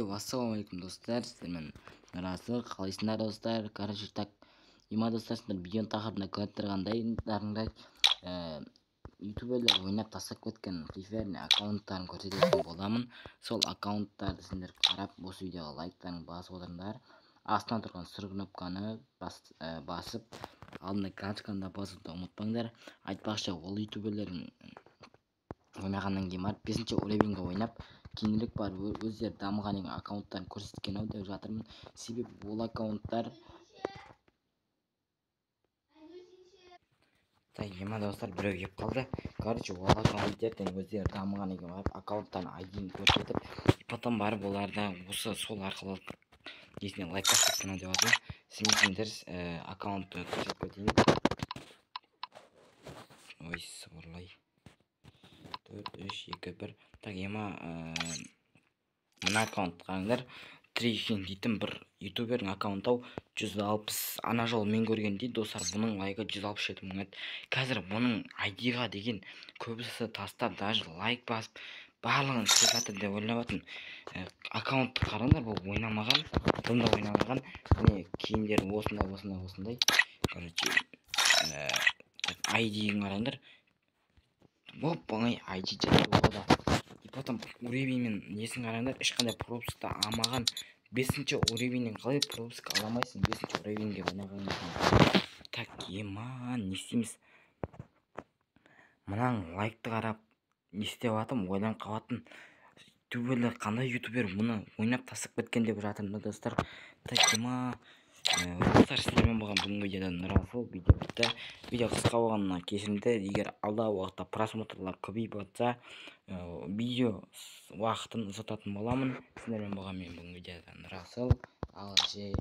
Ассалаумағалейкум достар, сіздермен Расыл, қалайсыңдар достар? Короче, так, достар, сіздер видеоның тақырыбында көріп тұрғандарыңдай, ютуберлер ойнап тастап кеткен фрифайрный аккаунттарын көрсететін боламын. Сол аккаунттарды сіздер қарап, осы видеоға лайктарын басып отырыңдар. Астынан тұрған сұр кнопканы басып, алдында галочканы да басуды ұмытпаңдар. Айтпақшы, ол ютуберлердің ойнағаннан кейін барып 5-ші уровеньге ойнап, кейінірек барып өздері дамыған аккаунттарын көрсеткен ау деп жатырмын. Себебі ол аккаунттар достар, біреу келіп қалды. Короче, ол аккаунттерден өздері дамыған екен барып аккаунттарын айдиін көрсетіп, потом барып оларда осы сол арқылы есіне лайк басып кеткен ау деп жатырмын. Сіздер аккаунтты көрсетіп кетейін. Ой, сыбырлай. 4, 3, 2, 1. Так, мына аккаунт қараңдар. Трейхин дейтін бір ютубердің аккаунты 160, ана жол мен көрген дейді достар, бұның лайкі 167 мың еді. Қазір бұның айдиға деген көбісі тастап, даже лайк басып, барлығын істеп жатыр деп ойлап жатырмын. Аккаунтты қараңдар, бұл ойнамаған, бұнда ойнамаған. Міне киімдері осындай. Короче, айдиін қараңдар. Оп-оңай айди жатыр ода. И потом уровеньмен несін қараңдар, ешқандай пропускты алмаған. 5-ші уровеньнен қалай пропуск аламайсың? 5-ші уровеньге ойнағаннан. Так, не істейміз? Мұнаң лайкты қарап, не істеп жатырмын? Ойланып қалатын. Ютуберлер, қандай ютубер мұны ойнап тастап кеткен деп жатырмын достар. Так, достар, сіздермен болған бүгінгі видеодан Расыл. Видео қысқа болғанына кешірімді. Егер алдағы уақытта просмотрлар көбейіп жатса, видео уақытын ұзартатын боламын. Сіздермен болған мен бүгінгі видеодан Расыл. Давайте.